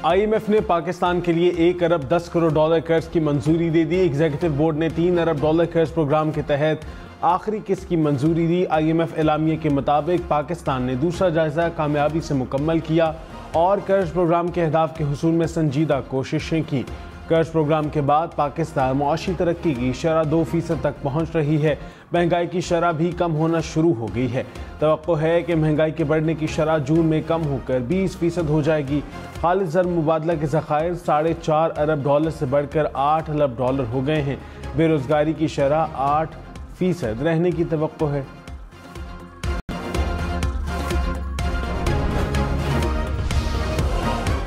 IMF ने पाकिस्तान के लिए 1 अरब 10 करोड़ डॉलर कर्ज की मंजूरी दे दी। एग्जीक्यूटिव बोर्ड ने 3 अरब डॉलर कर्ज प्रोग्राम के तहत आखिरी किस्त की मंजूरी दी। IMF एलामिया के मुताबिक पाकिस्तान ने दूसरा जायजा कामयाबी से मुकम्मल किया और कर्ज प्रोग्राम के अहदाफ के हुसूल में संजीदा कोशिशें की। कर्ज प्रोग्राम के बाद पाकिस्तान मुआशी तरक्की की शरह 2% तक पहुँच रही है। महंगाई की शरह भी कम होना शुरू हो गई है। तवक्को है कि महंगाई के बढ़ने की शरह जून में कम होकर 20% हो जाएगी। खालिद ज़र मुबादला के ज़खायर 4.5 अरब डॉलर से बढ़कर 8 अरब डॉलर हो गए हैं। बेरोजगारी की शरह 8% रहने की तवक्को है।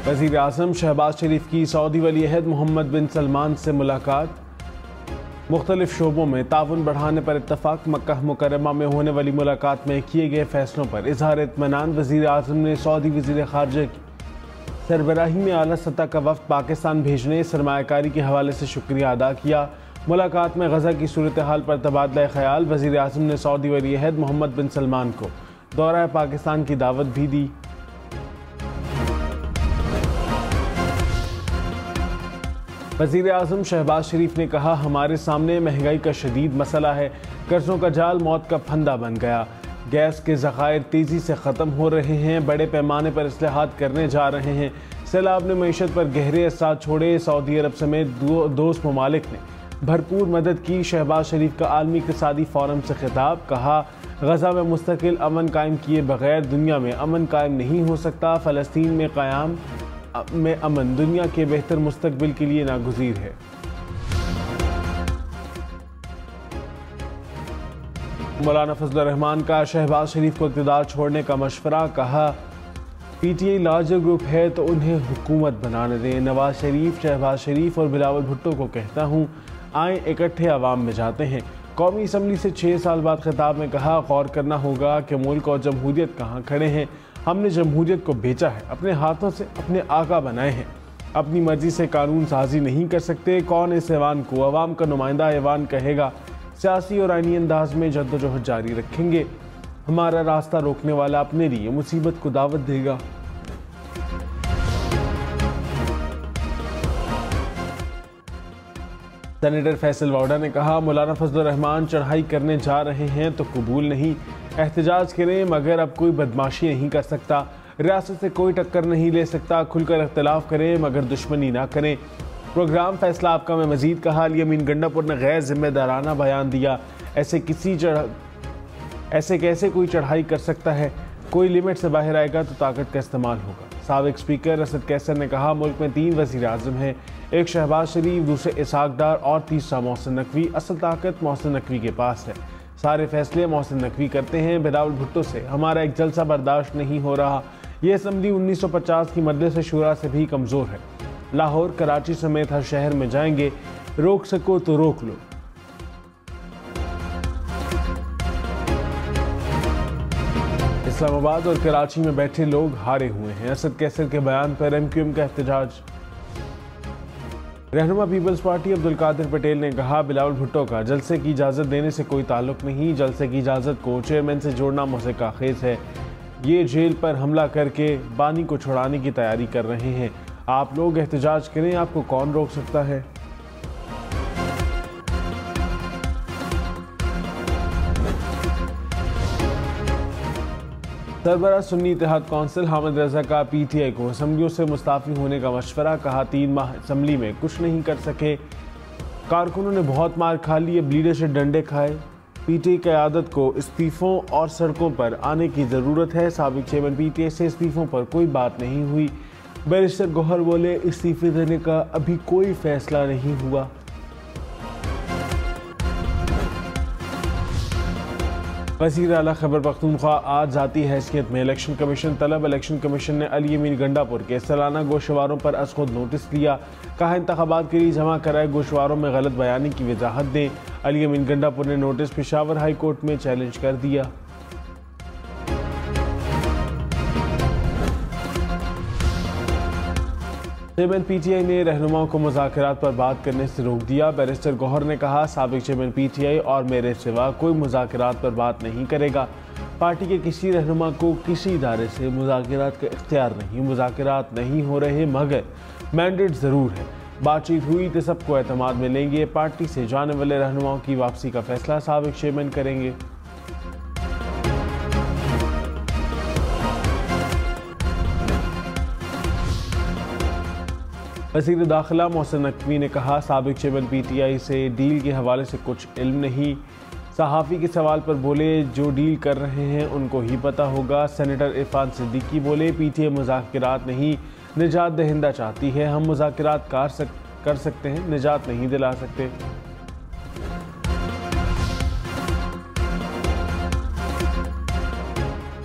वज़ीर आज़म शहबाज शरीफ की सऊदी वली अहद मोहम्मद बिन सलमान से मुलाकात। मुख्तलिफ शोबों में ताउन बढ़ाने पर इत्तफाक। मक्का मुकर्रमा में होने वाली मुलाकात में किए गए फैसलों पर इजहार इत्मीनान। वज़ीर आज़म ने सऊदी वज़ीर ख़ारजा की सरबराही में आला सतह का वफ़द पाकिस्तान भेजने सरमायाकारी के हवाले से शुक्रिया अदा किया। मुलाकात में गज़ा की सूरत हाल पर तबादला ख्याल। वज़ीर आज़म ने सऊदी वली अहद मोहम्मद बिन सलमान को दौरा पाकिस्तान की दावत भी दी। वज़ीर आज़म शहबाज शरीफ ने कहा, हमारे सामने महंगाई का शदीद मसला है। कर्जों का जाल मौत का फंदा बन गया। गैस के ज़खायर तेज़ी से ख़त्म हो रहे हैं। बड़े पैमाने पर इस्लाहात करने जा रहे हैं। सैलाब ने मईशत पर गहरे असर छोड़े। सऊदी अरब समेत दोस्त ममालिक ने भरपूर मदद की। शहबाज शरीफ का आलमी इक़्तिसादी फ़ोरम से खिताब। कहा, गज़ा में मुस्तकिल अमन कायम किए बगैर दुनिया में अमन कायम नहीं हो सकता। फ़लस्तीन में क़याम में अमन दुनिया के बेहतर मुस्तकबिल के लिए नागुज़ीर है। मौलाना फजलुर रहमान का शहबाज शरीफ को इक़्तिदार छोड़ने का मशवरा। कहा, PTI लार्जर ग्रुप है तो उन्हें हुकूमत बनाने दें। नवाज शरीफ, शहबाज शरीफ और बिलावल भुट्टो को कहता हूँ, आए इकट्ठे अवाम में जाते हैं। कौमी असम्बली से 6 साल बाद खिताब में कहा, गौर करना होगा कि मुल्क और जमहूरियत कहाँ खड़े हैं। हमने जमहूरियत को बेचा है, अपने हाथों से अपने आका बनाए हैं। अपनी मर्जी से कानून साजी नहीं कर सकते। कौन इस ऐवान को अवाम का नुमाइंदा ऐवान कहेगा? सियासी और आईनी अंदाज में जद्दोजहद जारी रखेंगे। हमारा रास्ता रोकने वाला अपने लिए मुसीबत को दावत देगा। सेनेटर फैसल वाउडा ने कहा, मौलाना फजलुर रहमान चढ़ाई करने जा रहे हैं तो कबूल नहीं। एहतजाज करें मगर अब कोई बदमाशी नहीं कर सकता। रियासत से कोई टक्कर नहीं ले सकता। खुलकर इख्तलाफ करें मगर दुश्मनी ना करें। प्रोग्राम फैसला आपका में मजीद कहा, अली अमीन गंडापुर ने गैर जिम्मेदाराना बयान दिया। ऐसे कैसे कोई चढ़ाई कर सकता है? कोई लिमिट से बाहर आएगा तो ताकत का इस्तेमाल होगा। साबिक स्पीकर असद कैसर ने कहा, मुल्क में 3 वज़ीर आज़म हैं, एक शहबाज शरीफ, दूसरे इसहाक डार और तीसरा मोहसिन नकवी। असल ताकत मोहसिन नकवी के पास है। सारे फैसले मोहसिन नकवी करते हैं। बिलावल भुट्टो से हमारा एक जलसा बर्दाश्त नहीं हो रहा। ये असम्बली 1950 की मजलिस शूरा से भी कमज़ोर है। लाहौर, कराची समेत हर शहर में जाएंगे। रोक सको तो रोक लो। इस्लामाबाद और कराची में बैठे लोग हारे हुए हैं। असद कैसर के बयान पर MQM का एहतजाज। रहनुमा पीपल्स पार्टी अब्दुल कादिर पटेल ने कहा, बिलावल भुट्टो का जलसे की इजाज़त देने से कोई ताल्लुक नहीं। जलसे की इजाज़त को चेयरमैन से जोड़ना मुज़क्किर है। ये जेल पर हमला करके बानी को छुड़ाने की तैयारी कर रहे हैं। आप लोग एहतजाज करें, आपको कौन रोक सकता है? सरबराह सुन्नी इत्तेहाद कौंसिल हामिद रजा का PTI को असम्बलियों से मुस्ताफ़ी होने का मशवरा। कहा, 3 माह असम्बली में कुछ नहीं कर सके। कारकुनों ने बहुत मार खा ली, अब लीडर से डंडे खाए। PTI क़यादत को इस्तीफ़ों और सड़कों पर आने की ज़रूरत है। साबिक चेयरमैन PTI से इस्तीफ़ों पर कोई बात नहीं हुई। बैरिस्टर गौहर बोले, इस्तीफ़े देने का अभी कोई फैसला नहीं हुआ। वज़ीर आला खैबर पख्तूनख्वा आज ज़ाती हैसियत में इलेक्शन कमीशन तलब। इलेक्शन कमीशन ने अली अमीन गंडापुर के सालाना गोशवारों पर अज़ खुद नोटिस लिया। कहा, इंतखाबात के लिए जमा कराए गोशवारों में गलत बयानी की वजाहत दें। अली अमीन गंडापुर ने नोटिस पेशावर हाई कोर्ट में चैलेंज कर दिया। चेयरमैन PTI ने रहनुमाओं को मुज़ाकरात पर बात करने से रोक दिया। बैरिस्टर गौहर ने कहा, साबिक चेयरमैन PTI और मेरे सिवा कोई मुज़ाकरात पर बात नहीं करेगा। पार्टी के किसी रहनुमा को किसी इदारे से मुज़ाकरात का इख्तियार नहीं। मुज़ाकरात नहीं हो रहे मगर मैंडेट ज़रूर है। बातचीत हुई तो सबको एतमाद में लेंगे। पार्टी से जाने वाले रहनुमाओं की वापसी का फैसला साबिक चेयरमैन करेंगे। वज़ीर दाखिला मोहसिन नकवी ने कहा, साबिक चेयरमैन PTI से डील के हवाले से कुछ इल्म नहीं। सहाफ़ी के सवाल पर बोले, जो डील कर रहे हैं उनको ही पता होगा। सेनेटर इरफान सिद्दीकी बोले, PTI मुज़ाकरात नहीं, निजात दहिंदा चाहती है। हम मुज़ाकरात कर सकते हैं, निजात नहीं दिला सकते।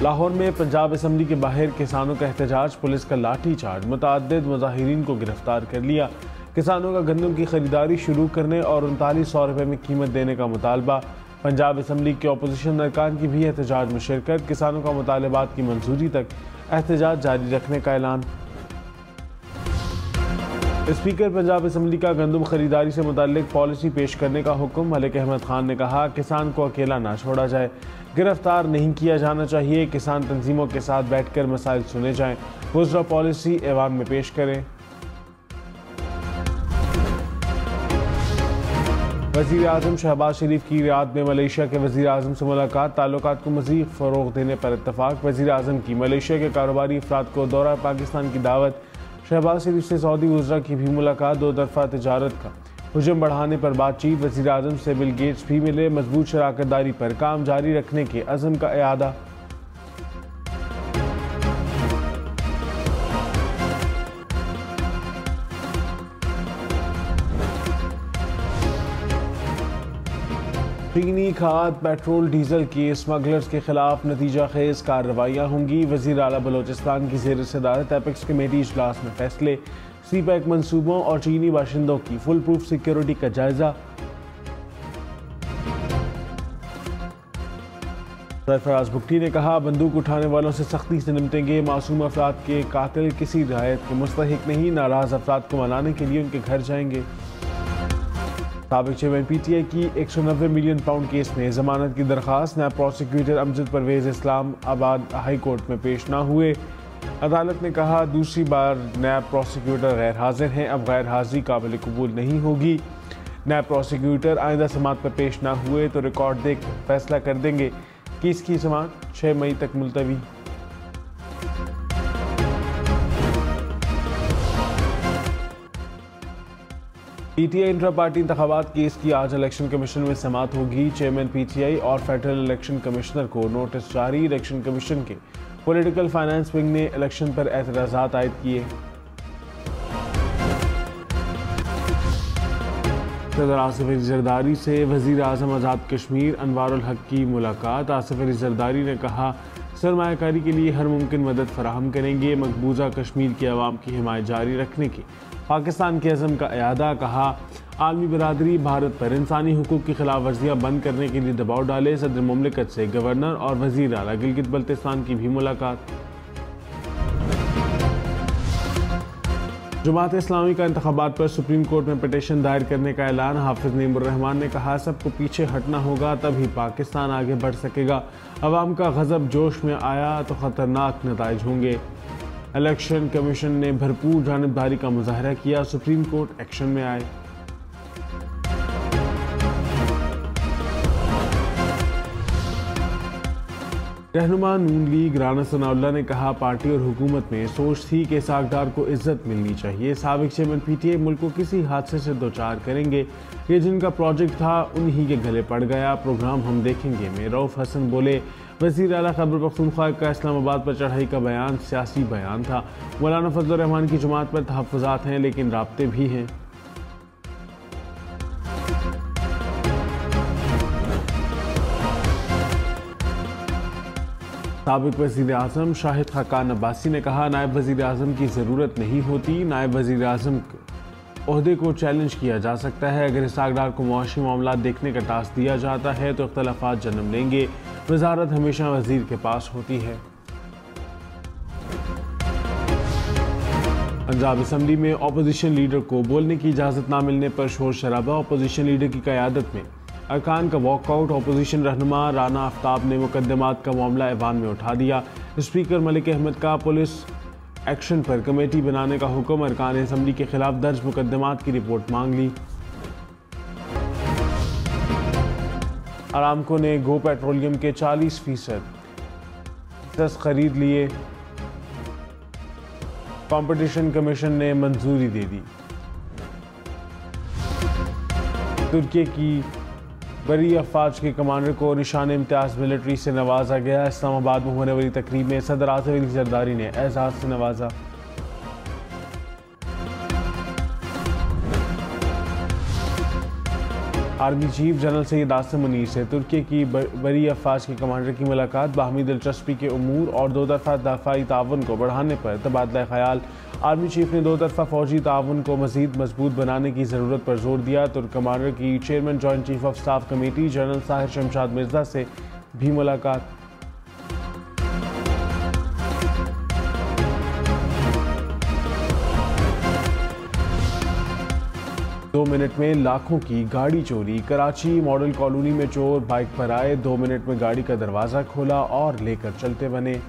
लाहौर में पंजाब असम्बली के बाहर किसानों का एहतजाज, पुलिस का लाठी चार्ज, मुतअद्दिद मुज़ाहिरीन को गिरफ्तार कर लिया। किसानों का गंदम की खरीदारी शुरू करने और 3900 रुपये में कीमत देने का मुतालबा। पंजाब असम्बली के अपोजिशन अरकान की भी एहतजाज में शिरकत, किसानों का मुतालबात की मंजूरी तक एहतजाज जारी रखने का ऐलान। स्पीकर पंजाब असम्बली का गंदम खरीदारी से मुताल्लिक पॉलिसी पेश करने का हुक्म। मलिक अहमद खान ने कहा, किसान को अकेला ना छोड़ा जाए, गिरफ्तार नहीं किया जाना चाहिए। किसान तंजीमों के साथ बैठकर मसाइल सुने जाएं, गुज़रा पॉलिसी ऐवान में पेश करें। वज़ीर आज़म शहबाज शरीफ की रियाद में मलेशिया के वज़ीर आज़म से मुलाकात, ताल्लुकात को मज़ीद फ़रोग़ देने पर इत्तफ़ाक़। वज़ीर आज़म की मलेशिया के कारोबारी अफराद को दौरा पाकिस्तान की दावत। शहबाज शरीफ से सऊदी वज़रा की भी मुलाकात, दो तरफ़ा तिजारत का हुजम बढ़ाने पर बातचीत। वज़ीर आज़म से बिल गेट्स भी मिले, मजबूत शराकतदारी पर काम जारी रखने के अज़म का इआदा। चीनी खाद, पेट्रोल, डीजल के स्मगलर्स के खिलाफ नतीजा खेज कार्रवाइयाँ होंगी। वज़ीर आला बलोचिस्तान की ज़ेर सदारत एपेक्स कमेटी इजलास में फैसले। CPEC मंसूबों और चीनी बाशिंदों की फुल प्रूफ सिक्योरिटी का जायजा। सरफराज भुट्टी ने कहा, बंदूक उठाने वालों से सख्ती से निपटेंगे। मासूम अफराद के कातिल किसी रियायत के मुस्तहिक नहीं, नाराज अफराद को मनाने के लिए उनके घर जाएंगे। साबिक चेयरमैन PTI की 190 मिलियन पाउंड केस में जमानत की दरख्वास्त। नायब prosecutor Amjad Parvez Islamabad high court में पेश ना हुए। अदालत ने कहा, दूसरी बार नायब प्रोसिक्यूटर गैर हाजिर हैं, अब गैर हाजिरी काबिल कबूल नहीं होगी। नायब प्रोसिक्यूटर आइंदा समात पर पेश ना हुए तो रिकॉर्ड देख फैसला कर देंगे कि इसकी समात 6 मई तक मुलतवी। PTI इंट्रा पार्टी इंतखाबात केस की आज इलेक्शन कमीशन में समात होगी। चेयरमैन PTI और फेडरल इलेक्शन कमिश्नर को नोटिस जारी। इलेक्शन कमीशन के पॉलिटिकल फाइनेंस विंग ने इलेक्शन पर एतराज़ात आयद किए। सदर आसिफ अली जरदारी से वज़ीर आज़म आज़ाद कश्मीर अनवारुल हक की मुलाकात। आसिफ अली जरदारी ने कहा, सरमायाकारी के लिए हर मुमकिन मदद फराहम करेंगे। मकबूजा कश्मीर की आवाम की हिमायत जारी रखने के पाकिस्तान के अज़म का इआदा। कहा, आलमी बरादरी भारत पर इंसानी हुकूक की खिलाफ वर्जियाँ बंद करने के लिए दबाव डाले। सदर मुमलिकत से गवर्नर और वज़ीर आला गिलगित बल्तिस्तान की भी मुलाकात। जमात इस्लामी का इंतखाबात पर सुप्रीम कोर्ट में पिटीशन दायर करने का ऐलान। हाफिज नईमुर रहमान ने कहा, सबको पीछे हटना होगा तभी पाकिस्तान आगे बढ़ सकेगा। अवाम का गज़ब जोश में आया तो ख़तरनाक नताइज होंगे। इलेक्शन कमीशन ने भरपूर जानिबदारी का मुजाहरा किया, सुप्रीम कोर्ट एक्शन में आए। रहनुमा नून लीग राना सनाउल्लाह ने कहा, पार्टी और हुकूमत में सोच थी कि सागदार को इज्जत मिलनी चाहिए। साबिक चेयरमैन PTI मुल्क को किसी हादसे से दो चार करेंगे। ये जिनका प्रोजेक्ट था उन्हीं के गले पड़ गया। प्रोग्राम हम देखेंगे में रऊफ हसन बोले। वज़ीर आला खैबर पख्तूनख्वा का इस्लामाबाद पर चढ़ाई का बयान सियासी बयान था। मौलाना फजल रहमान की जमात पर तहफ़्फ़ुज़ात हैं लेकिन राब्ते भी हैं। साबिक वज़ीर आज़म शाहिद खाकान अब्बासी ने कहा, नायब वज़ीर आज़म की ज़रूरत नहीं होती। नायब वज़ीर आज़म ओहदे को चैलेंज किया जा सकता है। अगर इसाकदार को मुआशी मामला देखने का टास्क दिया जाता है तो इख्तलाफात जन्म लेंगे। वज़ारत हमेशा वज़ीर के पास होती है। पंजाब असम्बली में अपोजिशन लीडर को बोलने की इजाज़त ना मिलने पर शोर शराबा। अपोजिशन लीडर की क़यादत में अरकान का वॉकआउट। अपोजिशन रहनुमा राना आफ्ताब ने मुकदमात का मामला ऐवान में उठा दिया। स्पीकर मलिक अहमद का पुलिस एक्शन पर कमेटी बनाने का हुक्म। अरकान असम्बली के खिलाफ दर्ज मुकदमात की रिपोर्ट मांग ली। अरामको ने गो पेट्रोलियम के 40% खरीद लिए। कंपटीशन कमीशन ने मंजूरी दे दी। तुर्की की बरी अफवाज के कमांडर को निशान इम्तियाज मिलिट्री से नवाजा गया। इस्लामाबाद में होने वाली तकरीब में सदर आसिफ अली जरदारी ने एजाज से नवाजा। Army chief general Syed Asim Munir से तुर्की की बरी अफवाज के कमांडर की मुलाकात। बाहमी दिलचस्पी के उमूर और दो तरफा दफाई ताउन को बढ़ाने पर तबादला ख्याल। आर्मी चीफ ने दो तरफा फौजी ताउन को मजीद मजबूत बनाने की ज़रूरत पर जोर दिया। तुर्क कमांडर की chairman joint chief of staff committee general Sahir Shamshad Mirza से भी मुलाकात। 2 मिनट में लाखों की गाड़ी चोरी। कराची मॉडल कॉलोनी में चोर बाइक पर आए, 2 मिनट में गाड़ी का दरवाजा खोला और लेकर चलते बने।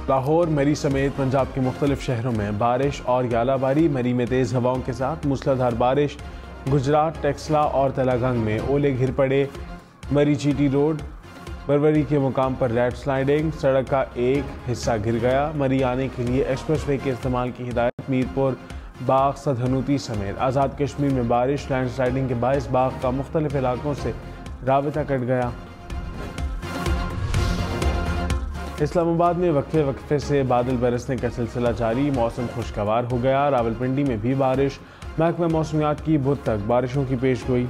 लाहौर, मरी समेत पंजाब के मुख्तलिफ शहरों में बारिश और यालाबारी। मरी में तेज़ हवाओं के साथ मूसलाधार बारिश। गुजरात, टेक्सला और तलागंग में ओले घिर पड़े। मरी चीटी रोड बरवरी के मुकाम पर लैंड स्लाइडिंग, सड़क का एक हिस्सा गिर गया। मरी आने के लिए एक्सप्रेस वे के इस्तेमाल की हिदायत। मीरपुर, बाग, सदहनूती समेत आज़ाद कश्मीर में बारिश। लैंड स्लाइडिंग के बायस बाग का मुख्तलिफ इलाकों से राबिता कट गया। इस्लामाबाद में वक्फे वक्फे से बादल बरसने का सिलसिला जारी। मौसम खुशगवार हो गया। रावलपिंडी में भी बारिश। महकमा मौसमियात की बुध तक बारिशों की पेशगोई।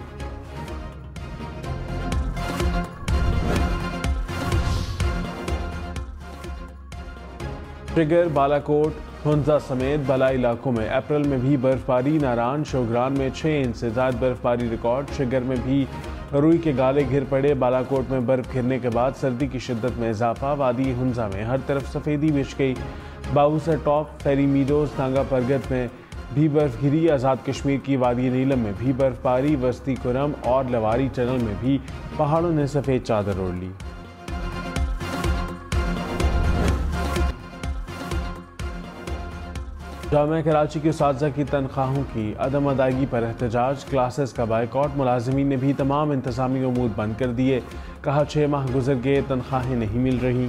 ट्रिगर, बालाकोट, हुंजा समेत बलाई इलाकों में अप्रैल में भी बर्फबारी। नारान, शोगरान में 6 इंच से ज़्यादा बर्फबारी रिकॉर्ड। ट्रिगर में भी रुई के गाले घिर पड़े। बालाकोट में बर्फ गिरने के बाद सर्दी की शिद्दत में इजाफा। वादी हुंजा में हर तरफ सफ़ेदी बिछ गई। बाबूसर टॉप, फेरी मीडोज, नांगा परगत में भी बर्फ गिरी। आज़ाद कश्मीर की वादी नीलम में भी बर्फबारी। वस्ती कुरम और लवारी टनल में भी पहाड़ों ने सफ़ेद चादर ओढ़ ली। जामिया कराची के उस्ताज़ा की तनख्वाहों की अदम अदायगी पर एहतजाज। क्लासेस का बाइकॉट। मुलाजिमीन ने भी तमाम इंतज़ामी उमूर बंद कर दिए। कहा 6 माह गुजर गए, तनख्वाहें नहीं मिल रही।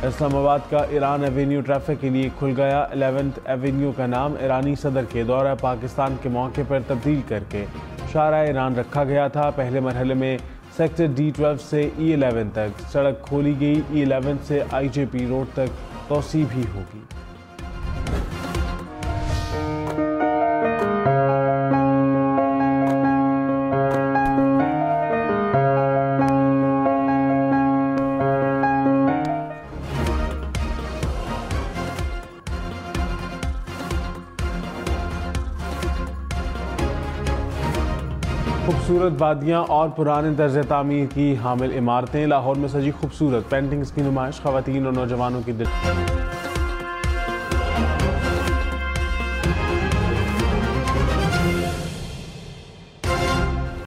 इस्लामाबाद का ईरान एवेन्यू ट्रैफिक के लिए खुल गया। 11th एवेन्यू का नाम ईरानी सदर के दौरा पाकिस्तान के मौके पर तब्दील करके शारा ईरान रखा गया था। पहले मरहले में सेक्टर D12 से E11 तक सड़क खोली गई। E11 से IJP रोड तक तोसी भी होगी। खूबसूरत वादियाँ और पुराने तर्ज तामीर की हामिल इमारतें। लाहौर में सजी खूबसूरत पेंटिंग्स की नुमाइश। ख़वातीन और नौजवानों की दिल